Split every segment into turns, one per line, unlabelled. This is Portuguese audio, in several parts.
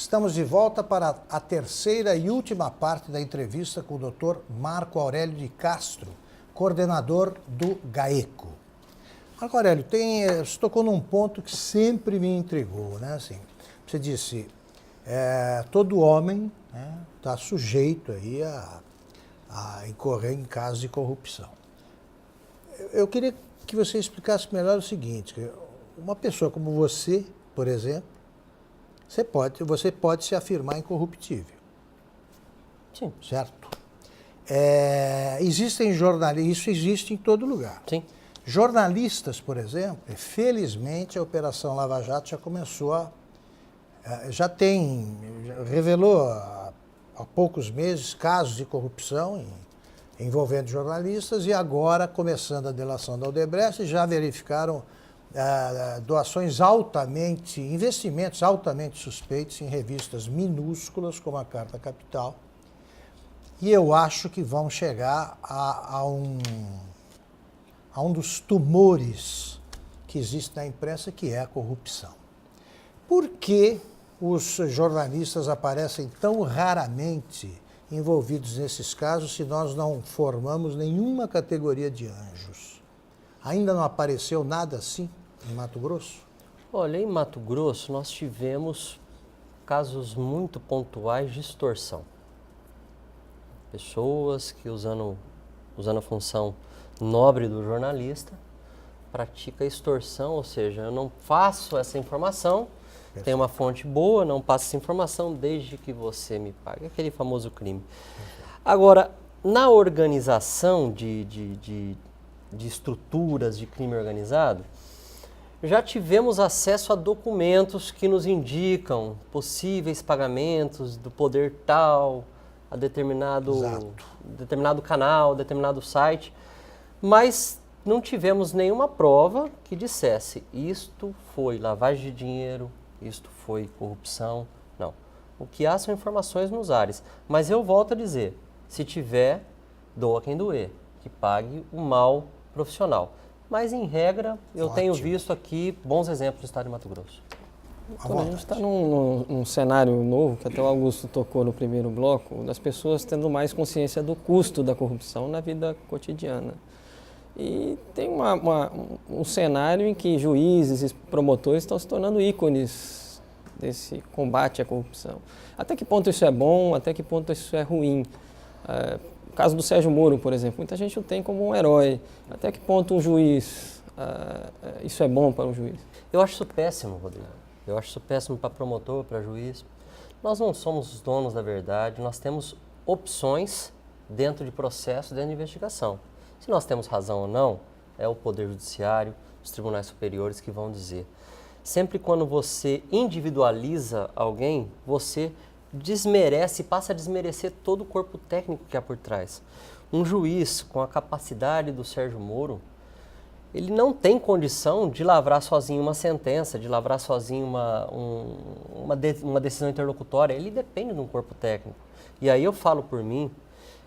Estamos de volta para a terceira e última parte da entrevista com o Dr. Marco Aurélio de Castro, coordenador do GAECO. Marco Aurélio, você tocou num ponto que sempre me intrigou, né? Assim, você disse, todo homem está sujeito aí a incorrer em casos de corrupção. Eu queria que você explicasse melhor o seguinte, que uma pessoa como você, por exemplo, você pode se afirmar incorruptível.
Sim.
Certo? Existem jornalistas, isso existe em todo lugar.
Sim.
Jornalistas, por exemplo, felizmente a Operação Lava Jato já começou revelou há poucos meses casos de corrupção envolvendo jornalistas e agora, começando a delação da Odebrecht, já verificaram investimentos altamente suspeitos em revistas minúsculas como a Carta Capital. E eu acho que vão chegar a um dos tumores que existe na imprensa, que é a corrupção. Por que os jornalistas aparecem tão raramente envolvidos nesses casos se nós não formamos nenhuma categoria de anjos? Ainda não apareceu nada assim em Mato Grosso?
Olha, em Mato Grosso nós tivemos casos muito pontuais de extorsão. Pessoas que usando a função nobre do jornalista, pratica extorsão, ou seja, eu não passo essa informação, tem uma fonte boa, não passo essa informação desde que você me pague. Aquele famoso crime. Agora, na organização de estruturas de crime organizado, já tivemos acesso a documentos que nos indicam possíveis pagamentos do poder tal, a determinado canal, determinado site, mas não tivemos nenhuma prova que dissesse isto foi lavagem de dinheiro, isto foi corrupção, não. O que há são informações nos ares, mas eu volto a dizer, se tiver, doa quem doer, que pague o mal profissional. Mas, em regra, eu tenho visto aqui bons exemplos do estado de Mato Grosso.
Então, a gente está num cenário novo, que até o Augusto tocou no primeiro bloco, das pessoas tendo mais consciência do custo da corrupção na vida cotidiana. E tem um cenário em que juízes e promotores estão se tornando ícones desse combate à corrupção. Até que ponto isso é bom, até que ponto isso é ruim? O caso do Sérgio Moro, por exemplo, muita gente o tem como um herói. Até que ponto um juiz, isso é bom para um juiz?
Eu acho isso péssimo, Rodrigo. Eu acho isso péssimo para promotor, para juiz. Nós não somos os donos da verdade, nós temos opções dentro de processo, dentro de investigação. Se nós temos razão ou não, é o Poder Judiciário, os tribunais superiores que vão dizer. Sempre quando você individualiza alguém, você passa a desmerecer todo o corpo técnico que há por trás. Um juiz com a capacidade do Sérgio Moro, ele não tem condição de lavrar sozinho uma sentença, de lavrar sozinho uma decisão interlocutória. Ele depende de um corpo técnico. E aí eu falo por mim,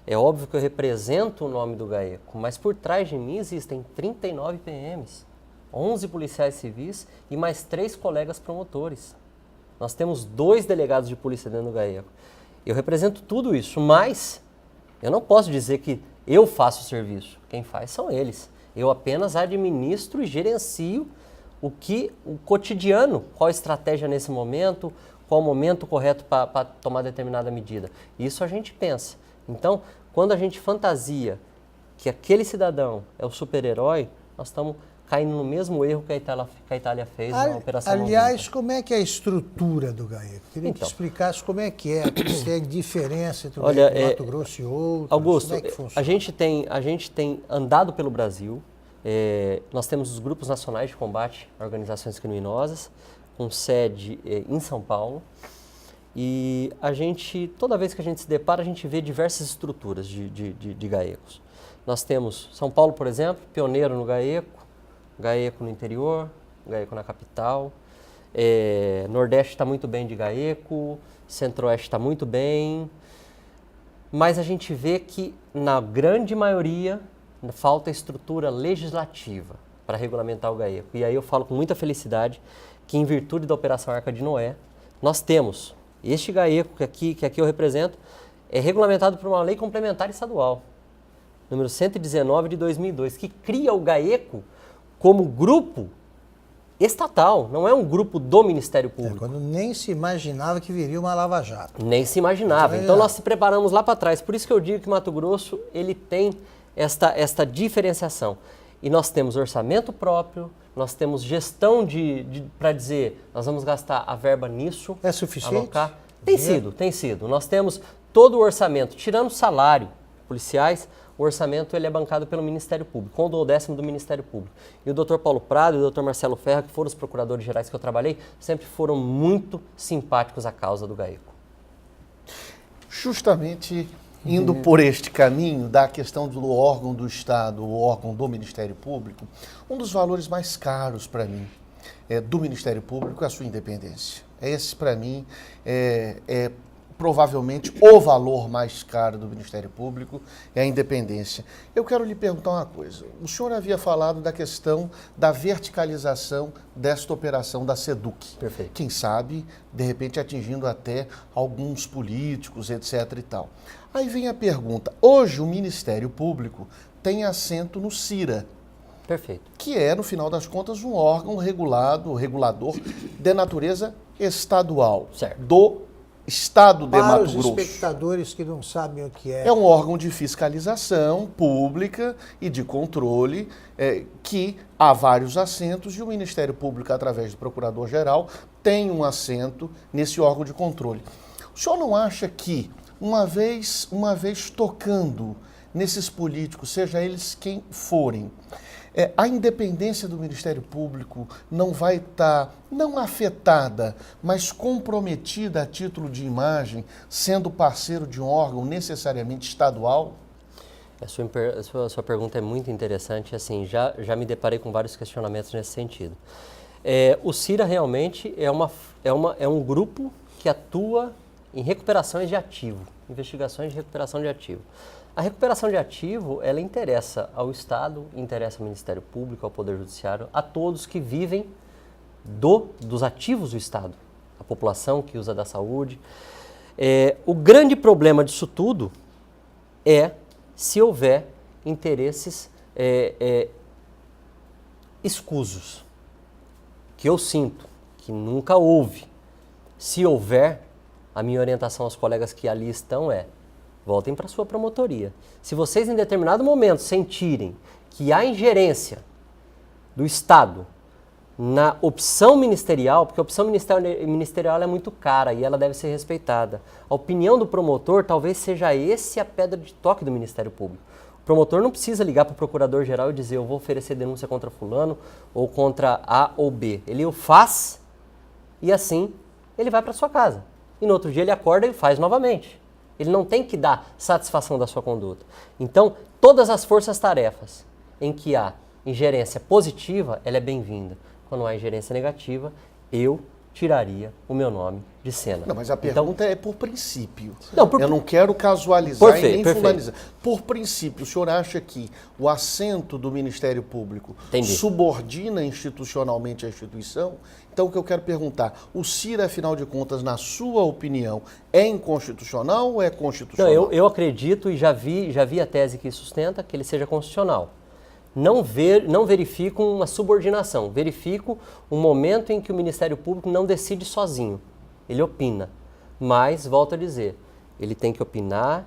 é óbvio que eu represento o nome do GAECO, mas por trás de mim existem 39 PMs, 11 policiais civis e mais 3 colegas promotores. Nós temos 2 delegados de polícia dentro do GAECO. Eu represento tudo isso, mas eu não posso dizer que eu faço o serviço. Quem faz são eles. Eu apenas administro e gerencio o cotidiano, qual a estratégia nesse momento, qual o momento correto para tomar determinada medida. Isso a gente pensa. Então, quando a gente fantasia que aquele cidadão é o super-herói, nós estamos caindo no mesmo erro que a Itália fez na Operação
Aliás, como é que é a estrutura do GAECO? Queria que explicasse como é que é, se tem diferença entre o GAECO Mato Grosso e outros.
Augusto,
como é que funciona?
a gente tem andado pelo Brasil, nós temos os grupos nacionais de combate a organizações criminosas, com sede em São Paulo, e toda vez que a gente se depara, a gente vê diversas estruturas de GAECOs. Nós temos São Paulo, por exemplo, pioneiro no GAECO no interior, GAECO na capital, Nordeste está muito bem de GAECO, Centro-Oeste está muito bem, mas a gente vê que na grande maioria falta estrutura legislativa para regulamentar o GAECO. E aí eu falo com muita felicidade que em virtude da Operação Arca de Noé, nós temos Este GAECO que aqui eu represento é regulamentado por uma lei complementar estadual, número 119 de 2002, que cria o GAECO como grupo estatal, não é um grupo do Ministério Público.
Quando nem se imaginava que viria uma Lava Jato.
Nem se imaginava. Então nós se preparamos lá para trás. Por isso que eu digo que Mato Grosso ele tem esta diferenciação. E nós temos orçamento próprio, nós temos gestão para dizer, nós vamos gastar a verba nisso.
É suficiente?
Alocar. Tem sido. Nós temos todo o orçamento, tirando o salário policiais, o orçamento ele é bancado pelo Ministério Público, com o 10º do Ministério Público. E o Dr. Paulo Prado e o Dr. Marcelo Ferra, que foram os procuradores gerais que eu trabalhei, sempre foram muito simpáticos à causa do GAECO.
Justamente indo por este caminho da questão do órgão do Estado, o órgão do Ministério Público, um dos valores mais caros para mim do Ministério Público é a sua independência. Esse, para mim, é provavelmente o valor mais caro do Ministério Público, é a independência. Eu quero lhe perguntar uma coisa. O senhor havia falado da questão da verticalização desta operação da SEDUC.
Perfeito.
Quem sabe, de repente, atingindo até alguns políticos, etc. e tal. Aí vem a pergunta. Hoje, o Ministério Público tem assento no CIRA.
Perfeito.
Que é, no final das contas, um órgão regulador de natureza estadual.
Certo.
Do Estado de
Para
Mato
os
Grosso.
espectadores que não sabem o que é.
É um órgão de fiscalização pública e de controle que há vários assentos e o Ministério Público, através do Procurador-Geral, tem um assento nesse órgão de controle. O senhor não acha que, uma vez tocando nesses políticos, seja eles quem forem, a independência do Ministério Público não vai estar, não afetada, mas comprometida a título de imagem, sendo parceiro de um órgão necessariamente estadual?
A sua pergunta é muito interessante. Assim, já me deparei com vários questionamentos nesse sentido. O CIRA realmente é um grupo que atua em recuperações de ativo, investigações de recuperação de ativo. A recuperação de ativo, ela interessa ao Estado, interessa ao Ministério Público, ao Poder Judiciário, a todos que vivem dos ativos do Estado, a população que usa da saúde. O grande problema disso tudo é se houver interesses escusos, que eu sinto que nunca houve. Se houver, a minha orientação aos colegas que ali estão voltem para a sua promotoria. Se vocês, em determinado momento, sentirem que há ingerência do Estado na opção ministerial, porque a opção ministerial é muito cara e ela deve ser respeitada. A opinião do promotor talvez seja esse a pedra de toque do Ministério Público. O promotor não precisa ligar para o procurador-geral e dizer eu vou oferecer denúncia contra fulano ou contra A ou B. Ele o faz e assim ele vai para sua casa. E no outro dia ele acorda e faz novamente. Ele não tem que dar satisfação da sua conduta. Então, todas as forças-tarefas em que há ingerência positiva, ela é bem-vinda. Quando há ingerência negativa, eu tiraria o meu nome de cena.
Não, mas a pergunta é por princípio.
Não,
eu não quero casualizar
perfeito,
e nem
perfeito.
fulanizar. Por princípio, o senhor acha que o assento do Ministério Público subordina institucionalmente a instituição? Então, o que eu quero perguntar, o CIRA, afinal de contas, na sua opinião, é inconstitucional ou é constitucional?
Não, eu acredito e já vi a tese que sustenta que ele seja constitucional. Não verifico uma subordinação, verifico um momento em que o Ministério Público não decide sozinho, ele opina. Mas, volto a dizer, ele tem que opinar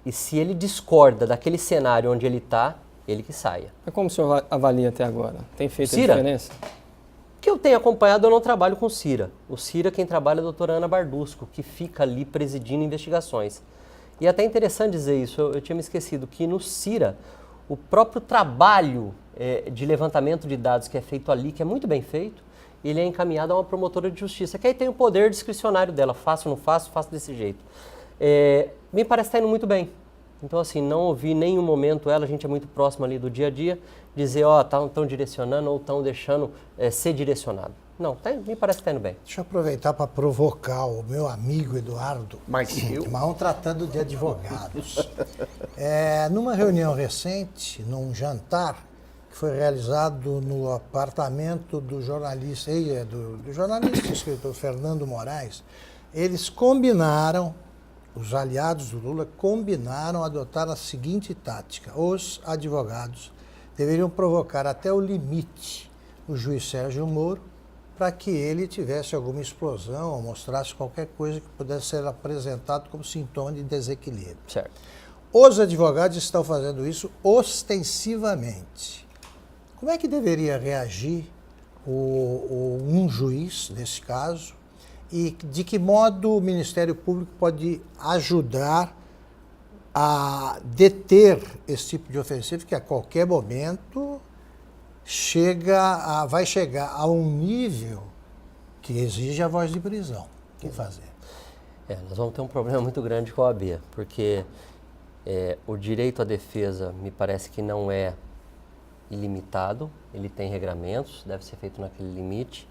e se ele discorda daquele cenário onde ele está, ele que saia.
Mas como o senhor avalia até agora? Tem feito
CIRA?
a diferença?
O que eu tenho acompanhado, eu não trabalho com o CIRA. O CIRA, quem trabalha é a doutora Ana Bardusco, que fica ali presidindo investigações. E é até interessante dizer isso, eu tinha me esquecido que no CIRA, o próprio trabalho de levantamento de dados que é feito ali, que é muito bem feito, ele é encaminhado a uma promotora de justiça, que aí tem o poder discricionário dela, faço ou não faço, faço desse jeito. Me parece que está indo muito bem. Então, assim, não ouvi em nenhum momento ela, a gente é muito próximo ali do dia a dia, dizer, estão direcionando ou estão deixando ser direcionado. Não, me parece que está indo bem.
Deixa eu aproveitar para provocar o meu amigo Eduardo,
Mas
tratando de advogados. Numa reunião recente, num jantar, que foi realizado no apartamento do jornalista e escritor Fernando Moraes, eles combinaram, os aliados do Lula combinaram adotar a seguinte tática. Os advogados deveriam provocar até o limite o juiz Sérgio Moro para que ele tivesse alguma explosão ou mostrasse qualquer coisa que pudesse ser apresentado como sintoma de desequilíbrio.
Certo.
Os advogados estão fazendo isso ostensivamente. Como é que deveria reagir um juiz, nesse caso, e de que modo o Ministério Público pode ajudar a deter esse tipo de ofensivo que a qualquer momento vai chegar a um nível que exige a voz de prisão? O que fazer?
Nós vamos ter um problema muito grande com a OAB, porque o direito à defesa me parece que não é ilimitado, ele tem regramentos, deve ser feito naquele limite.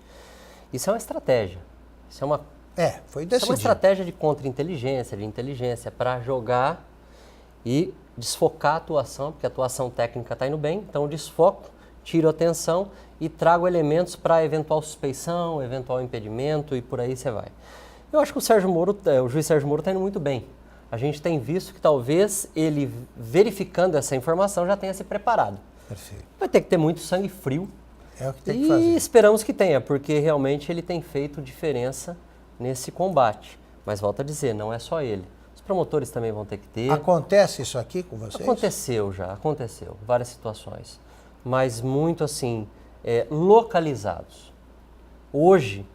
Isso é uma estratégia. Isso é uma,
foi
isso é uma
decidido.
estratégia de contra-inteligência, de inteligência, para jogar e desfocar a atuação, porque a atuação técnica está indo bem, então eu desfoco, tiro a atenção e trago elementos para eventual suspeição, eventual impedimento e por aí você vai. Eu acho que o juiz Sérgio Moro está indo muito bem. A gente tem visto que talvez ele, verificando essa informação, já tenha se preparado.
Perfeito.
Vai ter que ter muito sangue frio.
É o que tem que fazer.
E esperamos que tenha, porque realmente ele tem feito diferença nesse combate. Mas volto a dizer, não é só ele. Os promotores também vão ter que ter.
Acontece isso aqui com vocês?
Aconteceu, várias situações. Mas muito assim, localizados. Hoje,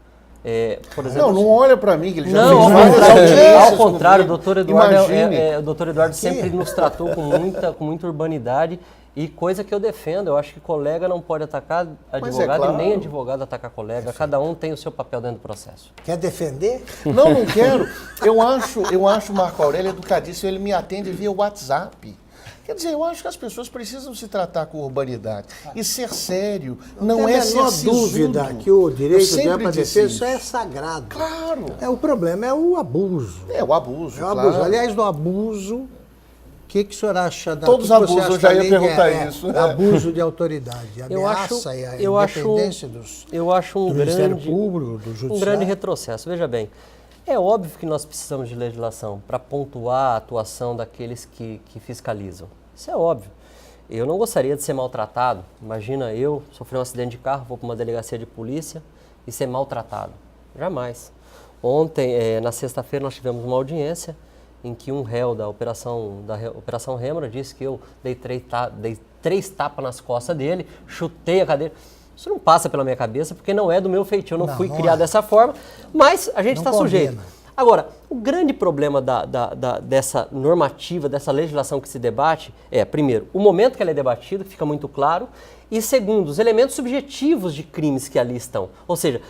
por exemplo...
Não olha para mim, que ele já
Não,
fez várias audiências
ao contrário, o doutor Eduardo,
Imagine.
o doutor Eduardo sempre nos tratou com muita urbanidade e coisa que eu defendo. Eu acho que colega não pode atacar advogado
claro.
e nem advogado atacar colega. Cada um tem o seu papel dentro do processo.
Quer defender?
Não quero. Eu acho o Marco Aurélio educadíssimo, ele me atende via WhatsApp. Quer dizer, eu acho que as pessoas precisam se tratar com urbanidade e ser sério. Não é ser
dúvida
sisudo.
que o direito de
sempre
ampla
disse
defesa
isso.
é sagrado.
Claro.
O problema é o abuso.
É o abuso,
É o
claro.
abuso. Aliás, do abuso, o que o senhor acha da...
Todos
que você
abusam,
acha
eu já
da
ia
lei
perguntar
é
isso.
Abuso de autoridade,
Eu
ameaça e a
eu acho
independência
eu acho um
do Ministério
grande,
Público, do Judiciário.
um grande retrocesso. Veja bem, é óbvio que nós precisamos de legislação para pontuar a atuação daqueles que fiscalizam. Isso é óbvio. Eu não gostaria de ser maltratado. Imagina eu sofrer um acidente de carro, vou para uma delegacia de polícia e ser maltratado. Jamais. Ontem, na sexta-feira, nós tivemos uma audiência em que um réu da Operação Rêmora disse que eu dei 3 tapas nas costas dele, chutei a cadeira. Isso não passa pela minha cabeça porque não é do meu feitio, eu não fui criado dessa forma, mas a gente está sujeito. Agora, o grande problema dessa normativa, dessa legislação que se debate é, primeiro, o momento que ela é debatida, que fica muito claro, e segundo, os elementos subjetivos de crimes que ali estão. Ou seja,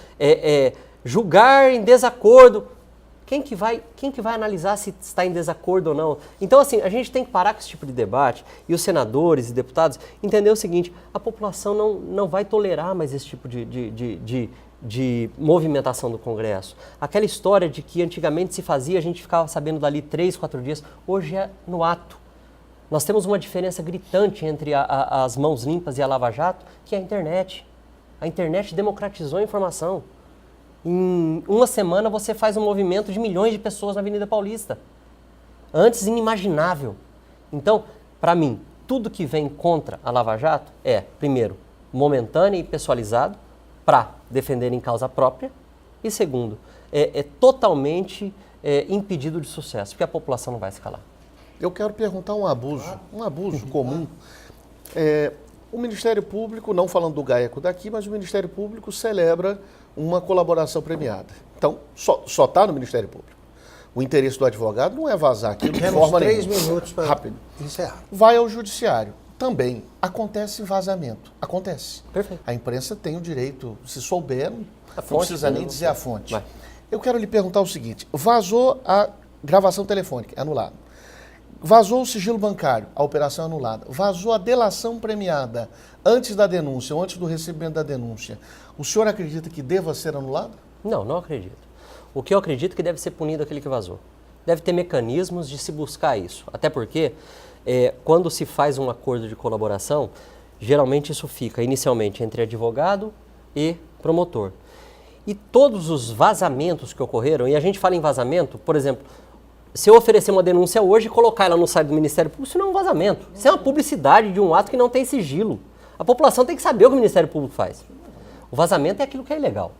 julgar em desacordo. Quem que vai analisar se está em desacordo ou não? Então, assim, a gente tem que parar com esse tipo de debate e os senadores e deputados entender o seguinte, a população não vai tolerar mais esse tipo de movimentação do Congresso. Aquela história de que antigamente se fazia, a gente ficava sabendo dali 3, 4 dias, hoje é no ato. Nós temos uma diferença gritante entre as mãos limpas e a Lava Jato, que é a internet. A internet democratizou a informação. Em uma semana você faz um movimento de milhões de pessoas na Avenida Paulista. Antes inimaginável. Então, para mim, tudo que vem contra a Lava Jato é, primeiro, momentâneo e pessoalizado, para defender em causa própria, e segundo, totalmente impedido de sucesso, porque a população não vai se calar.
Eu quero perguntar um abuso comum. O Ministério Público, não falando do GAECO daqui, mas o Ministério Público celebra uma colaboração premiada. Então, só está no Ministério Público. O interesse do advogado não é vazar aquilo de forma nenhuma.
3 minutos para
rápido.
encerrar.
Vai ao judiciário. Também acontece vazamento. Acontece.
Perfeito.
A imprensa tem o direito, se souber, não
fonte,
precisa nem dizer a fonte.
Vai.
Eu quero lhe perguntar o seguinte, vazou a gravação telefônica, anulada. Vazou o sigilo bancário, a operação anulada. Vazou a delação premiada antes da denúncia, ou antes do recebimento da denúncia. O senhor acredita que deva ser anulado?
Não acredito. O que eu acredito é que deve ser punido aquele que vazou. Deve ter mecanismos de se buscar isso. Até porque, quando se faz um acordo de colaboração, geralmente isso fica inicialmente entre advogado e promotor. E todos os vazamentos que ocorreram, e a gente fala em vazamento, por exemplo, se eu oferecer uma denúncia hoje e colocar ela no site do Ministério Público, isso não é um vazamento. Isso é uma publicidade de um ato que não tem sigilo. A população tem que saber o que o Ministério Público faz. O vazamento é aquilo que é ilegal.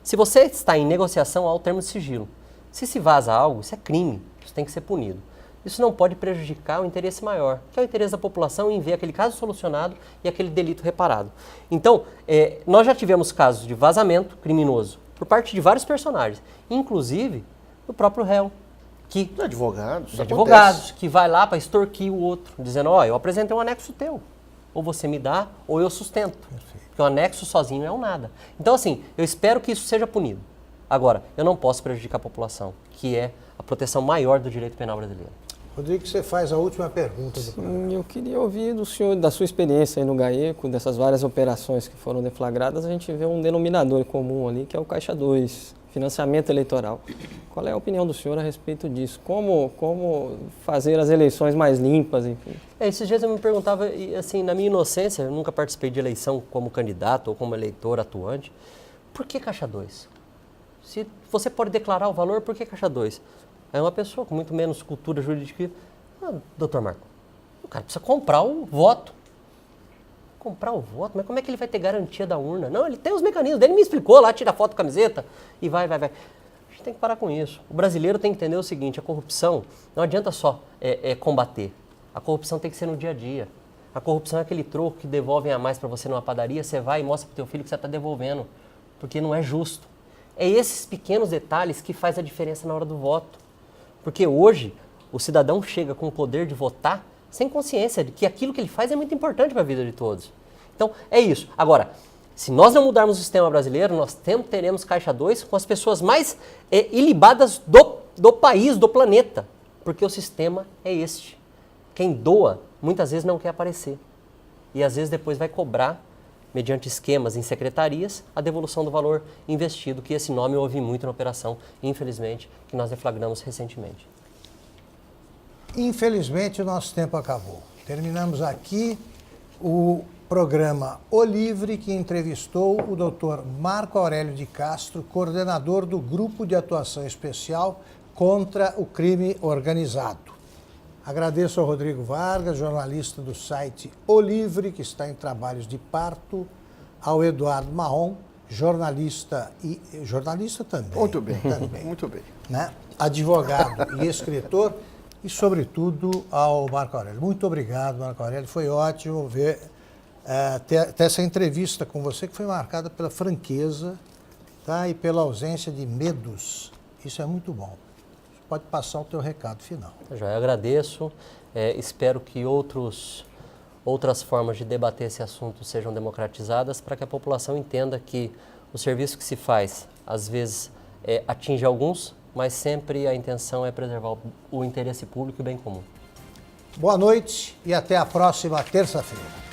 Se você está em negociação, há o termo de sigilo. Se vaza algo, isso é crime, isso tem que ser punido. Isso não pode prejudicar o interesse maior, que é o interesse da população em ver aquele caso solucionado e aquele delito reparado. Então, nós já tivemos casos de vazamento criminoso por parte de vários personagens, inclusive do próprio réu. Advogados, que vai lá para extorquir o outro, dizendo, eu apresentei um anexo teu, ou você me dá, ou eu sustento. Perfeito. Porque o anexo sozinho é um nada. Então, assim, eu espero que isso seja punido. Agora, eu não posso prejudicar a população, que é a proteção maior do direito penal brasileiro.
Rodrigo, você faz a última pergunta do programa.
Eu queria ouvir do senhor, da sua experiência aí no GAECO, dessas várias operações que foram deflagradas, a gente vê um denominador comum ali, que é o Caixa 2, financiamento eleitoral. Qual é a opinião do senhor a respeito disso? Como fazer as eleições mais limpas, enfim?
Esses dias eu me perguntava, e assim, na minha inocência, eu nunca participei de eleição como candidato ou como eleitor atuante, por que Caixa 2? Se você pode declarar o valor, por que Caixa 2? É uma pessoa com muito menos cultura jurídica. Doutor Marco, o cara precisa comprar o voto. Comprar o voto? Mas como é que ele vai ter garantia da urna? Não, ele tem os mecanismos. Ele me explicou lá, tira a foto, camiseta e vai. A gente tem que parar com isso. O brasileiro tem que entender o seguinte, a corrupção não adianta só combater. A corrupção tem que ser no dia a dia. A corrupção é aquele troco que devolvem a mais para você numa padaria, você vai e mostra para o teu filho que você está devolvendo, porque não é justo. É esses pequenos detalhes que faz a diferença na hora do voto. Porque hoje o cidadão chega com o poder de votar sem consciência de que aquilo que ele faz é muito importante para a vida de todos. Então, é isso. Agora, se nós não mudarmos o sistema brasileiro, nós teremos Caixa 2 com as pessoas mais ilibadas do país, do planeta. Porque o sistema é este. Quem doa, muitas vezes não quer aparecer. E às vezes depois vai cobrar, mediante esquemas em secretarias, a devolução do valor investido, que esse nome eu ouvi muito na operação, infelizmente, que nós deflagramos recentemente.
Infelizmente, o nosso tempo acabou. Terminamos aqui o programa O Livre, que entrevistou o Dr. Marco Aurélio de Castro, coordenador do Grupo de Atuação Especial contra o Crime Organizado. Agradeço ao Rodrigo Vargas, jornalista do site O Livre, que está em trabalhos de parto, ao Eduardo Marrom, jornalista também.
Muito bem, muito bem.
Né? Advogado e escritor, e, sobretudo, ao Marco Aurélio. Muito obrigado, Marco Aurélio. Foi ótimo ter essa entrevista com você, que foi marcada pela franqueza, tá? E pela ausência de medos. Isso é muito bom. Você pode passar o teu recado final.
Eu agradeço. Espero que outras formas de debater esse assunto sejam democratizadas para que a população entenda que o serviço que se faz, às vezes, atinge alguns, mas sempre a intenção é preservar o interesse público e o bem comum.
Boa noite e até a próxima terça-feira.